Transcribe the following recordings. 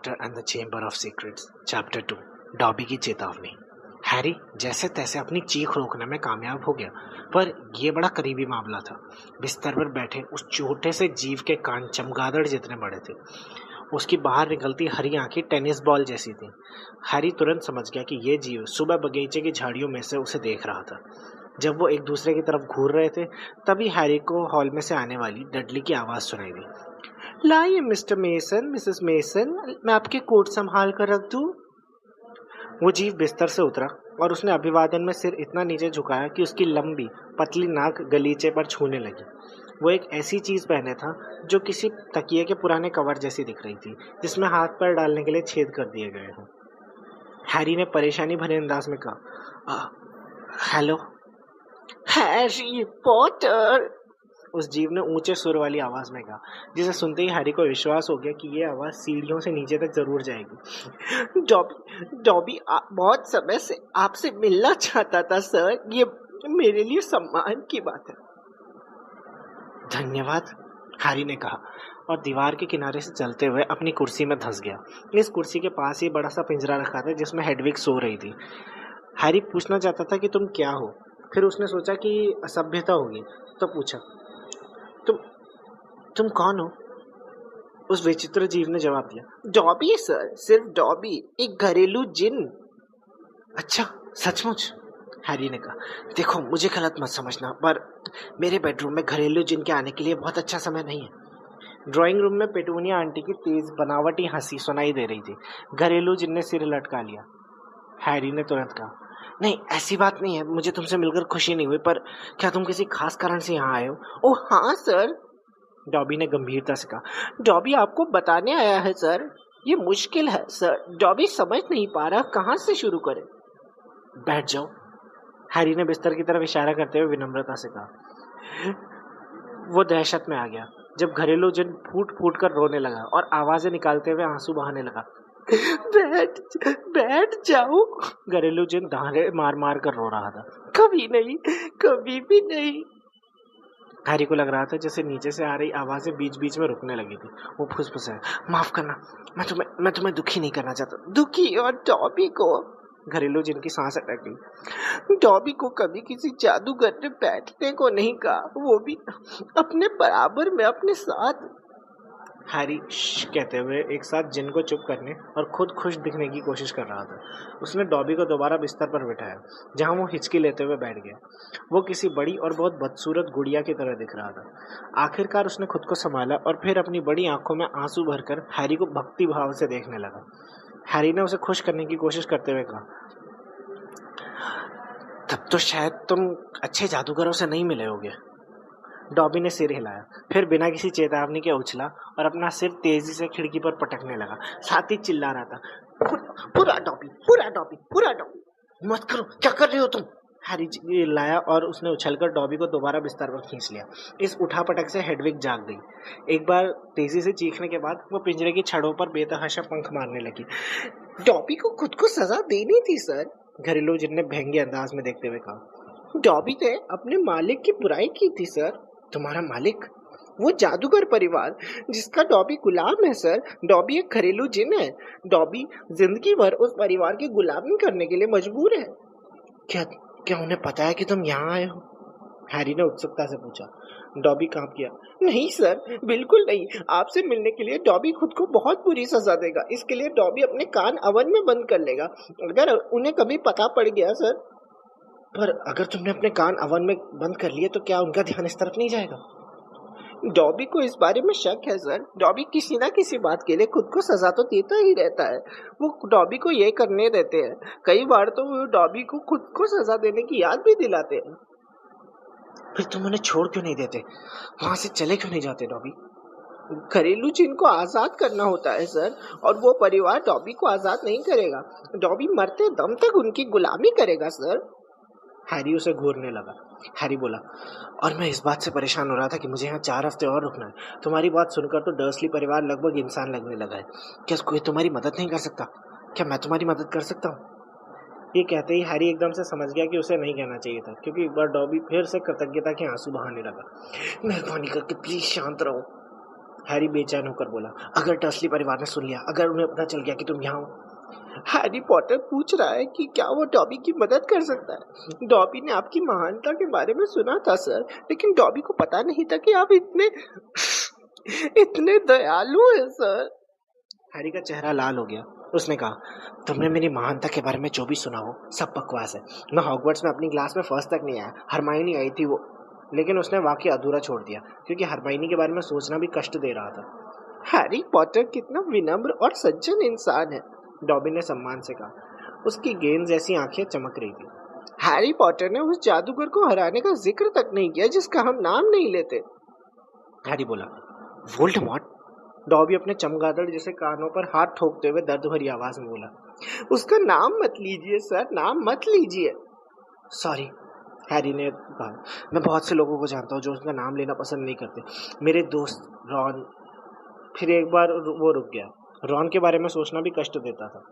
Potter and the chamber of secrets chapter 2 dobby की चेतावनी। Harry जैसे तैसे अपनी चीख रोकने में कामयाब हो गया, पर यह बड़ा करीबी मामला था। बिस्तर पर बैठे उस छोटे से जीव के कान चमगादड़ जितने बड़े थे। उसकी बाहर निकलती हरी आंखें टेनिस बॉल जैसी थी। हैरी तुरंत समझ गया कि यह जीव सुबह बगीचे की झाड़ियों में से उसे देख रहा था। जब वो एक दूसरे की तरफ घूर रहे थे, तभी हैरी को हॉल में से आने वाली डडली की आवाज सुनाई दी। लाइए मिस्टर मेसन, मिसेस मेसन, मैं आपके कोट संभाल कर रख दूं? वो जीव बिस्तर से उतरा और उसने अभिवादन में सिर इतना नीचे झुकाया कि उसकी लंबी पतली नाक गलीचे पर छूने लगी। वो एक ऐसी चीज पहने था जो किसी तकिए के पुराने कवर जैसी दिख रही थी, जिसमें हाथ पैर डालने के लिए छेद कर दिए गए हों। हैरी ने परेशानी भरे अंदाज में कहा, हेलो हैरी पॉटर। उस जीव ने ऊंचे सुर वाली आवाज में कहा, जिसे सुनते ही हैरी को विश्वास हो गया कि यह आवाज सीढ़ियों से नीचे तक जरूर जाएगी। डॉबी बहुत समय से आपसे मिलना चाहता था सर, ये मेरे लिए सम्मान की बात है। धन्यवाद, हैरी ने कहा और दीवार के किनारे से चलते हुए अपनी कुर्सी में धंस गया। इस कुर्सी के पास ही बड़ा सा पिंजरा रखा था जिसमें हेडविग सो रही थी। हैरी पूछना चाहता था कि तुम क्या हो, फिर उसने सोचा कि असभ्यता होगी, तो पूछा, तुम कौन हो? उस विचित्र जीव ने जवाब दिया, डॉबी सर, सिर्फ डॉबी, एक घरेलू जिन। अच्छा, सचमुच? हैरी ने कहा, देखो मुझे गलत मत समझना, पर मेरे बेडरूम में घरेलू जिन के आने के लिए बहुत अच्छा समय नहीं है। ड्राइंग रूम में पेटूनिया आंटी की तेज बनावटी हंसी सुनाई दे रही थी। घरेलू जिन ने सिर लटका लिया। हैरी ने तुरंत कहा, नहीं ऐसी बात नहीं है, मुझे तुमसे मिलकर खुशी नहीं हुई, पर क्या तुम किसी खास कारण से यहाँ आए हो? ओह हाँ सर, डॉबी ने गंभीरता से कहा, डॉबी आपको बताने आया है सर। ये मुश्किल है सर, डॉबी समझ नहीं पा रहा कहाँ से शुरू करे। बैठ जाओ, हैरी ने बिस्तर की तरफ इशारा करते हुए विनम्रता से कहा। वो दहशत में आ गया जब घरेलू जिन फूट फूट कर रोने लगा और आवाजें निकालते हुए आंसू बहाने लगा। बैठ जाओ, घरेलू जिन धारे मार मार कर रो रहा था। कभी नहीं, कभी भी नहीं। हैरी को लग रहा था जैसे नीचे से आ रही आवाजें बीच बीच में रुकने लगी थी। वो फुसफुसाया, माफ करना, मैं तुम्हें दुखी नहीं करना चाहता। दुखी? और डॉबी को? घरेलू जिन की सांस अटक गई। डॉबी को कभी किसी जादूगर ने बैठने को नहीं कहा, वो भी अपने बराबर में अपने साथ। हैरी कहते हुए एक साथ जिन को चुप करने और खुद खुश दिखने की कोशिश कर रहा था। उसने डॉबी को दोबारा बिस्तर पर बिठाया, जहां वो हिचकी लेते हुए बैठ गया। वो किसी बड़ी और बहुत बदसूरत गुड़िया की तरह दिख रहा था। आखिरकार उसने खुद को संभाला और फिर अपनी बड़ी आंखों में आंसू भरकर हैरी को भक्ति भाव से देखने लगा। हैरी ने उसे खुश करने की कोशिश करते हुए कहा, तब तो शायद तुम अच्छे जादूगरों से नहीं मिले होगे। डॉबी ने सिर हिलाया, फिर बिना किसी चेतावनी के उछला और अपना सिर तेजी से खिड़की पर पटकने लगा, साथ ही चिल्ला रहा था, पूरा डॉबी, पूरा डॉबी, पूरा डॉबी। मत करो, क्या कर रहे हो तुम? हैरी चिल्लाया और उसने उछलकर डॉबी को दोबारा बिस्तर पर खींच लिया। इस उठापटक से हेडविग जाग गई। एक बार तेजी से चीखने के बाद वो पिंजरे की छड़ों पर बेतहाशा पंख मारने लगी। डॉबी को खुद को सजा देनी थी सर, घरेलू जिन ने व्यंग्य अंदाज में देखते हुए कहा। डॉबी ने अपने मालिक की बुराई की थी सर। तुम्हारा मालिक? वो जादूगर परिवार जिसका डॉबी गुलाम है सर। डॉबी एक घरेलू जिन है। डॉबी जिंदगी भर उस परिवार की गुलामी करने के लिए मजबूर है। क्या उन्हें पता है कि तुम यहाँ आए हो? हैरी ने उत्सुकता से पूछा। डॉबी कांप गया। नहीं सर, बिल्कुल नहीं। आपसे मिलने के लिए डॉबी खुद को बहुत बुरी सजा देगा। इसके लिए डॉबी अपने कान अवन में बंद कर लेगा अगर उन्हें कभी पता पड़ गया सर। पर अगर तुमने अपने कान अवन में बंद कर लिए तो क्या उनका ध्यान इस तरफ नहीं जाएगा? डॉबी को इस बारे में शक है सर। डॉबी किसी ना किसी बात के लिए खुद को सजा तो देता ही रहता है। वो डॉबी को ये करने देते हैं। कई बार तो वो डॉबी को खुद को सजा देने की याद भी दिलाते हैं। फिर तुम उन्हें छोड़ क्यों नहीं देते? वहां से चले क्यों नहीं जाते? डॉबी घरेलू जिन को आजाद करना होता है सर, और वो परिवार डॉबी को आजाद नहीं करेगा। डॉबी मरते दम तक उनकी गुलामी करेगा सर। हैरी उसे घूरने लगा। हैरी बोला, और मैं इस बात से परेशान हो रहा था कि मुझे यहाँ 4 हफ्ते और रुकना है। तुम्हारी बात सुनकर तो डर्सली परिवार लगभग इंसान लगने लगा है। क्या कोई तुम्हारी मदद नहीं कर सकता? क्या मैं तुम्हारी मदद कर सकता हूँ? ये कहते ही हैरी एकदम से समझ गया कि उसे नहीं कहना चाहिए था, क्योंकि एक बार डॉबी फिर से कृतज्ञता के आंसू बहाने लगा। मेहरबानी करके प्लीज शांत रहो। हैरी बेचैन होकर बोला, अगर डर्सली परिवार ने सुन लिया, अगर उन्हें पता चल गया कि तुम यहाँ हो। हैरी पॉटर पूछ रहा है कि क्या वो डॉबी की मदद कर सकता है। डॉबी ने आपकी महानता के बारे में सुना था सर, लेकिन डॉबी को पता नहीं था कि आप इतने इतने दयालु हैं सर। हैरी का चेहरा लाल हो गया। उसने कहा, तुमने मेरी महानता के बारे में जो भी सुना हो सब बकवास है। मैं हॉगवर्ट्स में अपनी क्लास में फर्स्ट तक नहीं आया, हरमाइनी आई थी वो। लेकिन उसने वाकई अधूरा छोड़ दिया क्योंकि हरमाइनी के बारे में सोचना भी कष्ट दे रहा था। हैरी पॉटर कितना विनम्र और सज्जन इंसान है, डॉबी ने सम्मान से कहा। उसकी गेंद जैसी आंखें चमक रही थी। हैरी पॉटर ने उस जादूगर को हराने का जिक्र तक नहीं किया जिसका हम नाम नहीं लेते। हैरी बोला, वोल्डेमॉर्ट? डॉबी अपने चमगादड़ जैसे कानों पर हाथ ठोकते हुए दर्द भरी आवाज में बोला, उसका नाम मत लीजिए सर, नाम मत लीजिए। सॉरी, हैरी ने कहा, मैं बहुत से लोगों को जानता हूँ जो उसका नाम लेना पसंद नहीं करते। मेरे दोस्त रॉन। फिर एक बार वो रुक गया। रॉन के बारे में सोचना भी कष्ट देता था।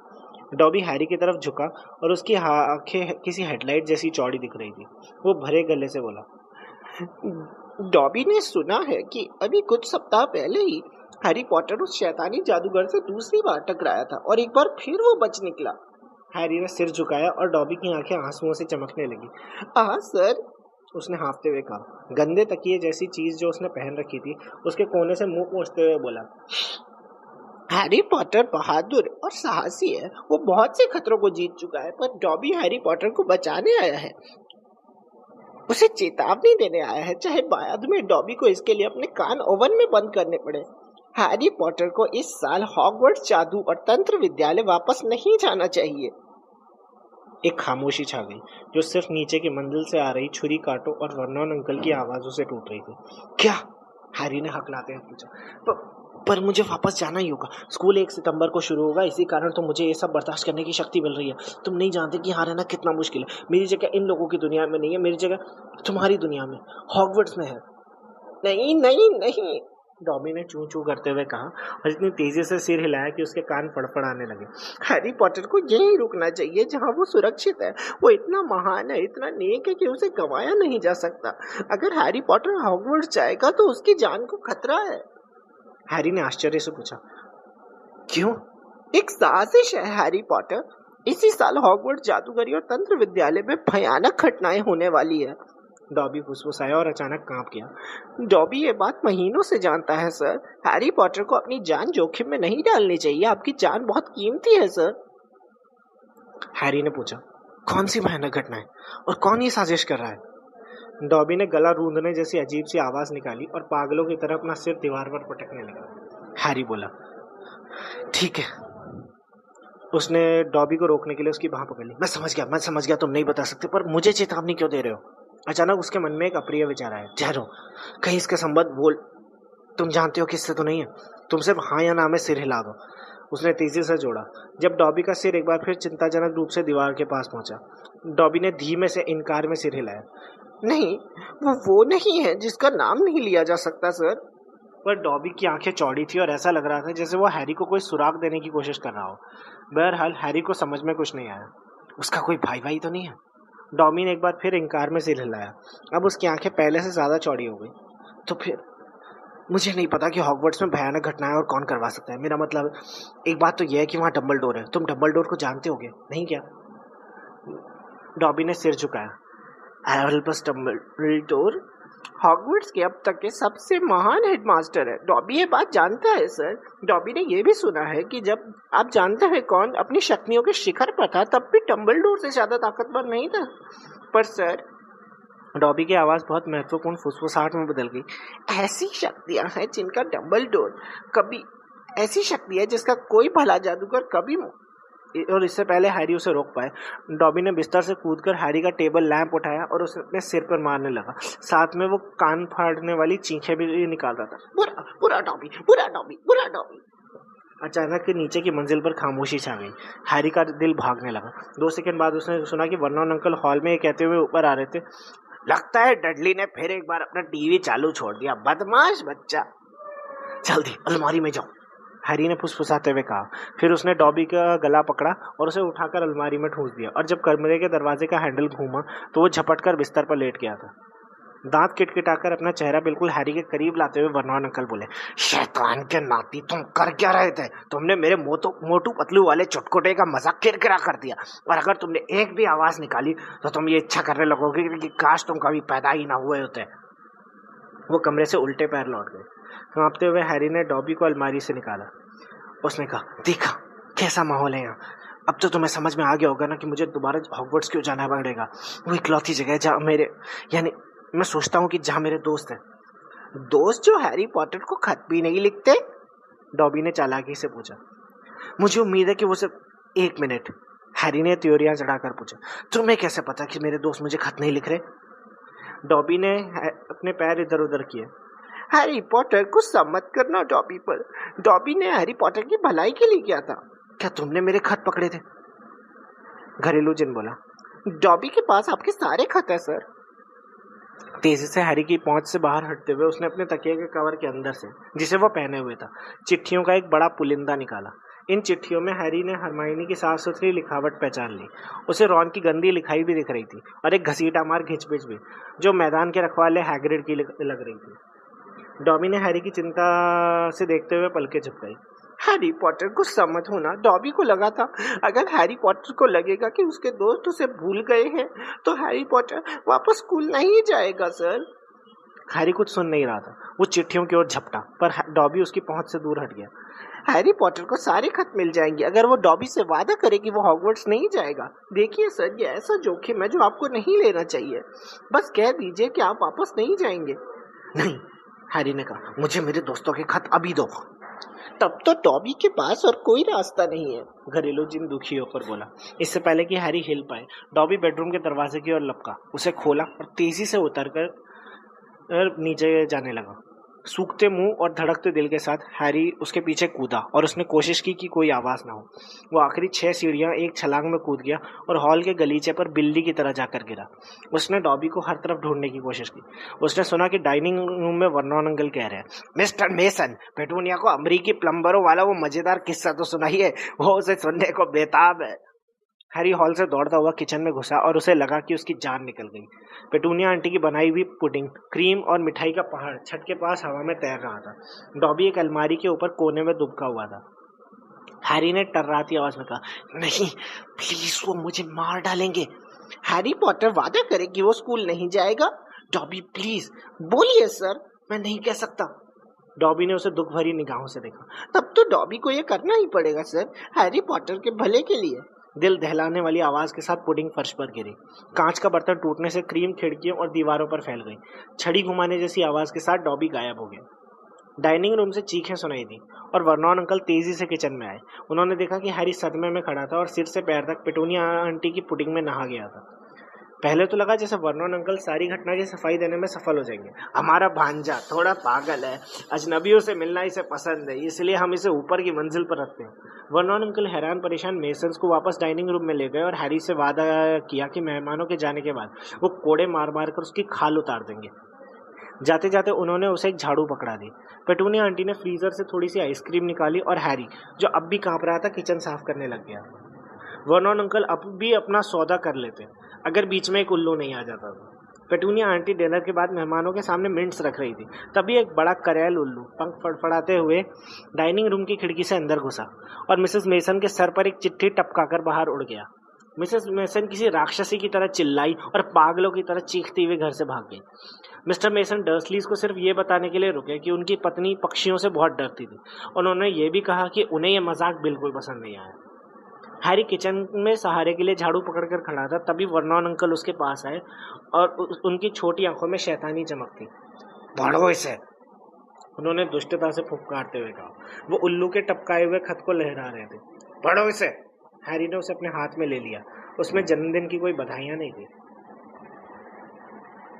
डॉबी हैरी की तरफ झुका और उसकी आंखें किसी हेडलाइट जैसी चौड़ी दिख रही थी। वो भरे गले से बोला, डॉबी ने सुना है कि अभी कुछ सप्ताह पहले ही हैरी पॉटर उस शैतानी जादूगर से दूसरी बार टकराया था और एक बार फिर वो बच निकला। हैरी ने सिर झुकाया और डॉबी की आंखें आंसुओं से चमकने लगी। सर, उसने हाँफते हुए कहा। गंदे तकिए जैसी चीज जो उसने पहन रखी थी उसके कोने से मुंह पोंछते हुए बोला, हैरी पॉटर बहादुर और साहसी है। वो बहुत से खतरों को जीत चुका है, पर डॉबी हैरी पॉटर को बचाने आया है, उसे चेतावनी देने आया है, चाहे बाद में डॉबी को इसके लिए अपने कान ओवन में बंद करने पड़े। हैरी पॉटर को इस साल हॉगवर्ट्स जादू और तंत्र विद्यालय वापस नहीं जाना चाहिए। एक खामोशी छा गई जो सिर्फ नीचे की मंजिल से आ रही छुरी काटो और वर्नॉन अंकल की आवाजों से टूट रही थी। क्या? हैरी ने हकलाते हुए पूछा। पर मुझे वापस जाना ही होगा। स्कूल 1 सितंबर को शुरू होगा, इसी कारण तो मुझे ये सब बर्दाश्त करने की शक्ति मिल रही है। तुम नहीं जानते कि यहाँ रहना कितना मुश्किल है। मेरी जगह इन लोगों की दुनिया में नहीं है, मेरी जगह तुम्हारी दुनिया में, हॉगवर्ट्स में है। नहीं नहीं नहीं, डॉबी ने चू चू करते हुए कहा और इतनी तेजी से सिर हिलाया कि उसके कान फड़फड़ाने लगे। हैरी पॉटर को यहीं रुकना चाहिए जहां वो सुरक्षित है। वो इतना महान है, इतना नेक है कि उसे गंवाया नहीं जा सकता। अगर हैरी पॉटर हॉगवर्ट्स जाएगा तो उसकी जान को खतरा है। हैरी ने आश्चर्य से पूछा, क्यों? एक साजिश है हैरी पॉटर। इसी साल हॉगवर्ट्स जादूगरी और तंत्र विद्यालय में भयानक घटनाएं होने वाली है। डॉबी फुसफुसाया और अचानक कांप गया। डॉबी ये बात महीनों से जानता है सर। हैरी पॉटर को अपनी जान जोखिम में नहीं डालनी चाहिए। आपकी जान बहुत कीमती है सर। हैरी ने पूछा, कौन सी भयानक घटना है और कौन ये साजिश कर रहा है? डॉबी ने गला रूंधने जैसी अजीब सी आवाज निकाली और पागलों की तरह अपना सिर दीवार पर पटकने लगा। हैरी बोला, ठीक है। उसने डॉबी को रोकने के लिए उसकी बाह पकड़ ली। मैं समझ गया तुम नहीं बता सकते, पर मुझे चेतावनी क्यों दे रहे हो? अचानक उसके मन में एक अप्रिय विचार आया। ठहरो, कहीं इसके संबंध बोल, तुम जानते हो किससे तो नहीं है? तुम सिर्फ हाँ या ना में सिर हिला दो। उसने तेजी से जोड़ा। जब डॉबी का सिर एक बार फिर चिंताजनक रूप से दीवार के पास पहुंचा, डॉबी ने धीमे से इनकार में सिर हिलाया। नहीं, वो नहीं है जिसका नाम नहीं लिया जा सकता सर। पर डॉबी की आंखें चौड़ी थी और ऐसा लग रहा था जैसे वो हैरी को कोई सुराग देने की कोशिश कर रहा हो। बहरहाल हैरी को समझ में कुछ नहीं आया। उसका कोई भाई तो नहीं है? डॉबी ने एक बार फिर इनकार में सिर हिलाया। अब उसकी आंखें पहले से ज्यादा चौड़ी हो गई। तो फिर मुझे नहीं पता कि हॉगवर्ट्स में भयानक घटनाएं और कौन करवा सकता है। मेरा मतलब, एक बात तो यह है कि वहाँ डम्बलडोर है। तुम डम्बलडोर को जानते होगे, नहीं क्या? डॉबी ने सिर झुकाया। एल्बस डम्बलडोर हॉगवर्ट्स के अब तक के सबसे महान हेडमास्टर है। डॉबी ये बात जानता है सर। डॉबी ने यह भी सुना है कि जब आप जानते हैं कौन अपनी शक्तियों के शिखर पर था, तब भी डम्बलडोर से ज्यादा ताकतवर नहीं था। पर सर, डॉबी की आवाज बहुत महत्वपूर्ण फुसफुसाहट में बदल गई। ऐसी शक्तियां हैं जिनका डम्बलडोर कभी, ऐसी शक्ति है जिसका कोई भला जादूगर कभी, और इससे पहले हैरी उसे रोक पाए, डॉबी ने बिस्तर से कूदकर हैरी का टेबल लैंप उठाया और उसे अपने सिर पर मारने लगा। साथ में वो कान फाड़ने वाली चीखें भी निकाल रहा था। बुरा बुरा डॉबी, बुरा डॉबी, बुरा डॉबी। अचानक नीचे की मंजिल पर खामोशी छा गई। हैरी का दिल भागने लगा। 2 सेकंड बाद उसने सुना कि वर्नॉन अंकल हॉल में कहते हुए ऊपर आ रहे थे, लगता है डडली ने फिर एक बार अपना टीवी चालू छोड़ दिया, बदमाश बच्चा। जल्दी अलमारी में जाओ, हैरी ने फुसफुसाते हुए कहा। फिर उसने डॉबी का गला पकड़ा और उसे उठाकर अलमारी में ठूंस दिया, और जब कमरे के दरवाजे का हैंडल घूमा तो वो झपट कर बिस्तर पर लेट गया था। दांत किटकिटाकर अपना चेहरा बिल्कुल हैरी के करीब लाते हुए वर्नॉन अंकल बोले, शैतान के नाती, तुम कर क्या रहे थे? तुमने मेरे मोटू पतलू वाले चुटकुटे का मजाक किरकिरा कर दिया, और अगर तुमने एक भी आवाज निकाली तो तुम ये इच्छा करने लगोगे कि काश तुम कभी पैदा ही ना हुए होते। वो कमरे से उल्टे पैर लौट गए। कांपते हुए हैरी ने डॉबी को अलमारी से निकाला। उसने कहा, देखा कैसा माहौल है यहाँ। अब तो तुम्हें समझ में आ गया होगा ना कि मुझे दोबारा हॉगवर्ट्स क्यों जाना पड़ेगा। वो इकलौती जगह है जहाँ मेरे, यानी मैं सोचता हूँ कि जहाँ मेरे दोस्त हैं। दोस्त जो हैरी पॉटर को खत भी नहीं लिखते? डॉबी ने चालाकी से पूछा। मुझे उम्मीद है कि वो सिर्फ 1 मिनट, हैरी ने त्योरियां चढ़ाकर पूछा। तुम्हें कैसे पता कि मेरे दोस्त मुझे खत नहीं लिख रहे? डॉबी ने अपने पैर इधर उधर किए। हैरी पॉटर को सम्मत करना डॉबी पर। डॉबी ने हैरी पॉटर की भलाई के लिए किया था। क्या तुमने मेरे खत पकड़े थे? घरेलू जिन बोला। डॉबी के पास आपके सारे खत है सर। तेजी से हैरी की पहुंच से बाहर हटते हुए उसने अपने तकिए के कवर के अंदर से, जिसे वो पहने हुए था, चिट्ठियों का एक बड़ा पुलिंदा निकाला। इन चिट्ठियों में हैरी ने हरमाइनी की साफ सुथरी लिखावट पहचान ली। उसे रॉन की गंदी लिखाई भी दिख रही थी, और एक घसीटा मार घिचपिच भी, जो मैदान के रखवाले हैग्रिड की लग रही थी। डॉबी ने हैरी की चिंता से देखते हुए पलकें झपकाई। हैरी पॉटर को सम्मत होना डॉबी को लगा था। अगर हैरी पॉटर को लगेगा कि उसके दोस्त उसे भूल गए हैं तो हैरी पॉटर वापस स्कूल नहीं जाएगा सर। हैरी कुछ सुन नहीं रहा था। वो चिट्ठियों की ओर झपटा, पर डॉबी उसकी पहुंच से दूर हट गया। हैरी पॉटर को सारे खत मिल जाएंगे अगर वो डॉबी से वादा करे कि वो हॉगवर्ट्स नहीं जाएगा। देखिए सर, ये ऐसा जोखिम है जो आपको नहीं लेना चाहिए। बस कह दीजिए कि आप वापस नहीं जाएंगे। नहीं, हैरी ने कहा, मुझे मेरे दोस्तों के खत अभी दो। तब तो डॉबी के पास और कोई रास्ता नहीं है, घरेलू जिन दुखी होकर बोला। इससे पहले कि हैरी हिल पाए, डॉबी बेडरूम के दरवाजे की ओर लपका, उसे खोला और तेजी से उतरकर नीचे जाने लगा। सूखते मुंह और धड़कते दिल के साथ हैरी उसके पीछे कूदा और उसने कोशिश की कि कोई आवाज ना हो। वो आखिरी 6 सीढ़ियां एक छलांग में कूद गया और हॉल के गलीचे पर बिल्ली की तरह जाकर गिरा। उसने डॉबी को हर तरफ ढूंढने की कोशिश की। उसने सुना कि डाइनिंग रूम में वर्नॉन अंकल कह रहे हैं, मिस्टर मेसन, पेटूनिया को अमरीकी प्लम्बरों वाला वो मजेदार किस्सा तो सुनाइए, वो उसे सुनने को बेताब है। हैरी हॉल से दौड़ता हुआ किचन में घुसा और उसे लगा कि उसकी जान निकल गई। पेटूनिया आंटी की बनाई हुई पुडिंग, क्रीम और मिठाई का पहाड़ छत के पास हवा में तैर रहा था। डॉबी एक अलमारी के ऊपर कोने में दुबका हुआ था। हैरी ने टर्राती आवाज में कहा, नहीं प्लीज, वो मुझे मार डालेंगे। हैरी पॉटर वादा करे कि वो स्कूल नहीं जाएगा। डॉबी प्लीज बोलिए सर। मैं नहीं कह सकता। डॉबी ने उसे दुख भरी निगाहों से देखा। तब तो डॉबी को ये करना ही पड़ेगा सर, हैरी पॉटर के भले के लिए। दिल दहलाने वाली आवाज के साथ पुडिंग फर्श पर गिरी। कांच का बर्तन टूटने से क्रीम खिड़कियों और दीवारों पर फैल गई। छड़ी घुमाने जैसी आवाज के साथ डॉबी गायब हो गया। डाइनिंग रूम से चीखें सुनाई दी और वर्नॉन अंकल तेजी से किचन में आए। उन्होंने देखा कि हैरी सदमे में खड़ा था और सिर से पैर तक पेटूनिया आंटी की पुडिंग में नहा गया था। पहले तो लगा जैसे वर्नॉन अंकल सारी घटना की सफाई देने में सफल हो जाएंगे। हमारा भांजा थोड़ा पागल है, अजनबियों से मिलना इसे पसंद है, इसलिए हम इसे ऊपर की मंजिल पर रखते हैं। वर्नॉन अंकल हैरान परेशान मेसन्स को वापस डाइनिंग रूम में ले गए और हैरी से वादा किया कि मेहमानों के जाने के बाद वो कोड़े मार मार कर उसकी खाल उतार देंगे। जाते जाते उन्होंने उसे एक झाड़ू पकड़ा दी। पेटूनिया आंटी ने फ्रीजर से थोड़ी सी आइसक्रीम निकाली और हैरी, जो अब भी कांप रहा था, किचन साफ करने लग गया। वर्नॉन अंकल अब भी अपना सौदा कर लेते अगर बीच में एक उल्लू नहीं आ जाता था। पेटूनिया आंटी डिनर के बाद मेहमानों के सामने मिंट्स रख रही थी। तभी एक बड़ा करेल उल्लू पंख फड़फड़ाते हुए डाइनिंग रूम की खिड़की से अंदर घुसा और मिसेस मेसन के सर पर एक चिट्ठी टपकाकर बाहर उड़ गया। मिसेस मेसन किसी राक्षसी की तरह चिल्लाई और पागलों की तरह चीखती हुई घर से भाग गई। मिस्टर मेसन डर्सलीज को सिर्फ ये बताने के लिए रुके कि उनकी पत्नी पक्षियों से बहुत डरती थी। उन्होंने ये भी कहा कि उन्हें यह मजाक बिल्कुल पसंद नहीं आया। हैरी किचन में सहारे के लिए झाड़ू पकड़कर खड़ा था। तभी वर्नॉन अंकल उसके पास आए और उनकी छोटी आंखों में शैतानी चमक थी। पढ़ो इसे, उन्होंने दुष्टता से फुफकारते हुए कहा। वो उल्लू के टपकाए हुए खत को लहरा रहे थे। पढ़ो इसे। हैरी ने उसे अपने हाथ में ले लिया। उसमें जन्मदिन की कोई बधाइयां नहीं थी।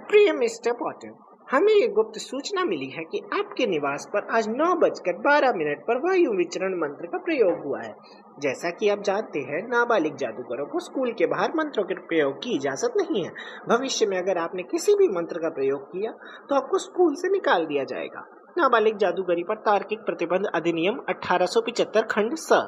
प्रिय मिस्टर पॉटर, हमें ये गुप्त सूचना मिली है कि आपके निवास पर आज 9:12 पर वायु विचरण मंत्र का प्रयोग हुआ है। जैसा कि आप जानते हैं, नाबालिग जादूगरों को स्कूल के बाहर मंत्रों के प्रयोग की इजाजत नहीं है। भविष्य में अगर आपने किसी भी मंत्र का प्रयोग किया तो आपको स्कूल से निकाल दिया जाएगा। नाबालिग जादूगरी पर तार्किक प्रतिबंध अधिनियम 1875 खंड स।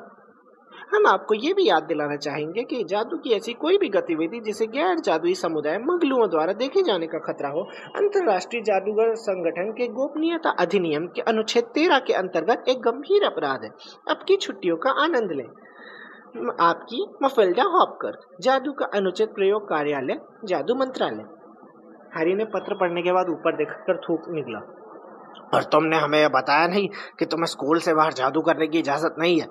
हम आपको ये भी याद दिलाना चाहेंगे कि जादू की ऐसी कोई भी गतिविधि जिसे गैर जादुई समुदाय मगलुओं द्वारा देखे जाने का खतरा हो, अंतर्राष्ट्रीय जादूगर संगठन के गोपनीयता अधिनियम के अनुच्छेद 13 के अंतर्गत एक गंभीर अपराध है। अब की छुट्टियों का आनंद लें। आपकी मफिल्डा हॉपकर, जादू का अनुचित प्रयोग कार्यालय, जादू मंत्रालय। हैरी ने पत्र पढ़ने के बाद ऊपर देखकर थूक निकला। और तुमने हमें यह बताया नहीं कि तुम्हें स्कूल से बाहर जादू करने की इजाजत नहीं है।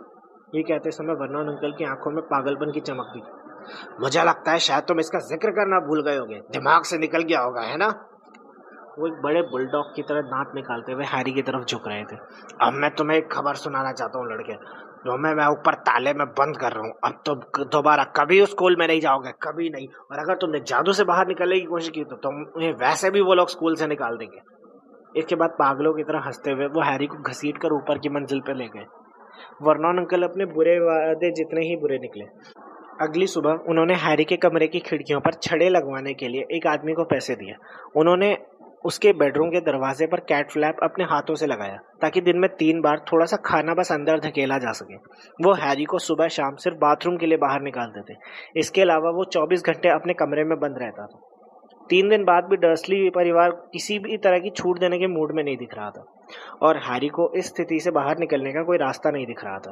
ये कहते समय वर्नोन अंकल की आंखों में पागलपन की चमक दिखी। मुझे लगता है शायद तुम इसका जिक्र करना भूल गए होगे, दिमाग से निकल गया होगा, है ना? वो एक बड़े बुलडॉग की तरह दांत निकालते हुए हैरी की तरफ झुक रहे थे। अब मैं तुम्हें एक खबर सुनाना चाहता हूँ लड़के, जो मैं ऊपर ताले में बंद कर रहा हूँ। अब तो दोबारा कभी उस स्कूल में नहीं जाओगे, कभी नहीं। और अगर तुमने जादू से बाहर निकलने की कोशिश की तो तुम्हें वैसे भी वो लोग स्कूल से निकाल देंगे। इसके बाद पागलों की तरह हंसते हुए वो हैरी को घसीट कर ऊपर की मंजिल पर ले गए। वर्नोन अंकल अपने बुरे वादे जितने ही बुरे निकले। अगली सुबह उन्होंने हैरी के कमरे की खिड़कियों पर छड़े लगवाने के लिए एक आदमी को पैसे दिए। उन्होंने उसके बेडरूम के दरवाजे पर कैट फ्लैप अपने हाथों से लगाया ताकि दिन में 3 बार थोड़ा सा खाना बस अंदर धकेला जा सके। वो हैरी को सुबह शाम सिर्फ बाथरूम के लिए बाहर निकालते थे। इसके अलावा वो 24 घंटे अपने कमरे में बंद रहता था। 3 दिन बाद भी डर्सली परिवार किसी भी तरह की छूट देने के मूड में नहीं दिख रहा था और हैरी को इस स्थिति से बाहर निकलने का कोई रास्ता नहीं दिख रहा था।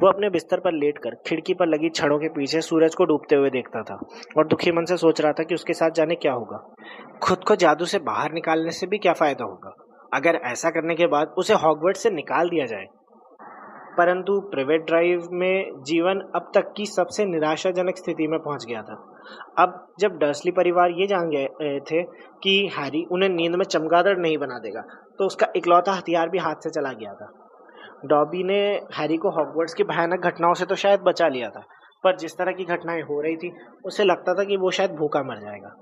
वो अपने बिस्तर पर लेटकर खिड़की पर लगी छड़ों के पीछे सूरज को डूबते हुए देखता था और दुखी मन से सोच रहा था कि उसके साथ जाने क्या होगा। खुद को जादू से बाहर निकालने से भी क्या फायदा होगा अगर ऐसा करने के बाद उसे हॉगवर्ट्स से निकाल दिया जाए। परंतु प्राइवेट ड्राइव में जीवन अब तक की सबसे निराशाजनक स्थिति में पहुंच गया था। अब जब डर्सली परिवार ये जान गए थे कि हैरी उन्हें नींद में चमगादड़ नहीं बना देगा, तो उसका इकलौता हथियार भी हाथ से चला गया था। डॉबी ने हैरी को हॉगवर्ट्स की भयानक घटनाओं से तो शायद बचा लिया था, पर जिस तरह की घटनाएं हो रही थी उसे लगता था कि वो शायद भूखा मर जाएगा।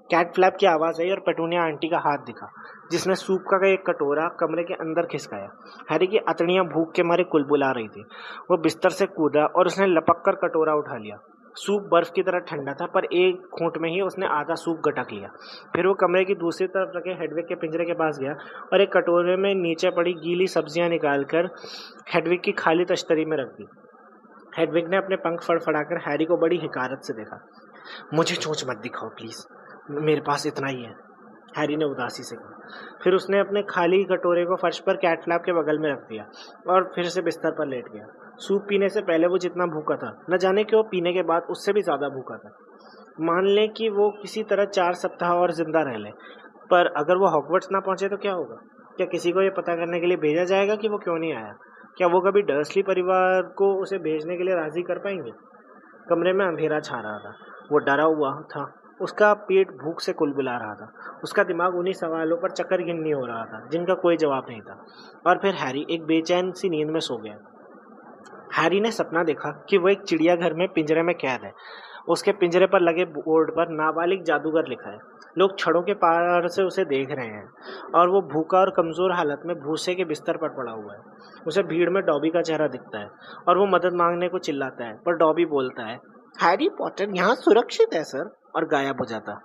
कैट फ्लैप की आवाज़ आई और पेटूनिया आंटी का हाथ दिखा, जिसने सूप का एक कटोरा कमरे के अंदर खिसकाया। हैरी की अतड़ियां भूख के मारे कुलबुला रही थी। वो बिस्तर से कूदा और उसने लपक कर कटोरा उठा लिया। सूप बर्फ की तरह ठंडा था, पर एक घूंट में ही उसने आधा सूप गटक लिया। फिर वो कमरे की दूसरी तरफ रखे हेडविग के पिंजरे के पास गया और एक कटोरे में नीचे पड़ी गीली सब्जियां निकालकर हेडविग की खाली तश्तरी में रख दी। हेडविग ने अपने पंख फड़फड़ाकर हैरी को बड़ी हिकारत से देखा। मुझे चोंच मत दिखाओ प्लीज, मेरे पास इतना ही है, हैरी ने उदासी से कहा। फिर उसने अपने खाली कटोरे को फर्श पर कैट फ्लैप के बगल में रख दिया और फिर से बिस्तर पर लेट गया। सूप पीने से पहले वो जितना भूखा था, न जाने क्यों पीने के बाद उससे भी ज़्यादा भूखा था। मान लें कि वो किसी तरह 4 सप्ताह और जिंदा रह ले, पर अगर वो हॉगवर्ट्स ना पहुंचे तो क्या होगा? क्या किसी को ये पता करने के लिए भेजा जाएगा कि वो क्यों नहीं आया? क्या वो कभी डर्सली परिवार को उसे भेजने के लिए राजी कर पाएंगे? कमरे में अंधेरा छा रहा था। वो डरा हुआ था। उसका पेट भूख से कुलबुला रहा था। उसका दिमाग उन्हीं सवालों पर चक्कर गिननी हो रहा था जिनका कोई जवाब नहीं था। और फिर हैरी एक बेचैन सी नींद में सो गया। हैरी ने सपना देखा कि वो एक चिड़ियाघर में पिंजरे में कैद है। उसके पिंजरे पर लगे बोर्ड पर नाबालिग जादूगर लिखा है। लोग छड़ों के पार से उसे देख रहे हैं और वो भूखा और कमजोर हालत में भूसे के बिस्तर पर पड़ा हुआ है। उसे भीड़ में डॉबी का चेहरा दिखता है और वो मदद मांगने को चिल्लाता है, पर डॉबी बोलता है, हैरी पॉटर यहाँ सुरक्षित है सर, और गायब हो जाता।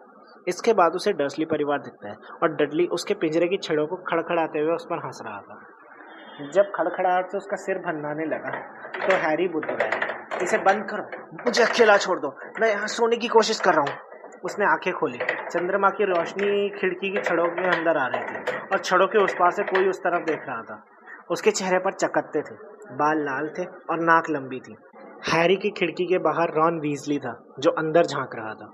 इसके बाद उसे डर्सली परिवार दिखता है और डडली उसके पिंजरे की छड़ों को खड़खड़ाते हुए उस पर हंस रहा था। जब खड़खड़ाहट से उसका सिर भन्नाने लगा तो हैरी बुद्ध गया। इसे बंद करो, मुझे अकेला छोड़ दो, मैं यहाँ सोने की कोशिश कर रहा हूँ। उसने आंखें खोली। चंद्रमा की रोशनी खिड़की की छड़ों के अंदर आ रही थी और छड़ों के उस पार से कोई उस तरफ देख रहा था। उसके चेहरे पर चकत्ते थे, बाल लाल थे और नाक लंबी थी। हैरी की खिड़की के बाहर रॉन वीजली था जो अंदर झांक रहा था।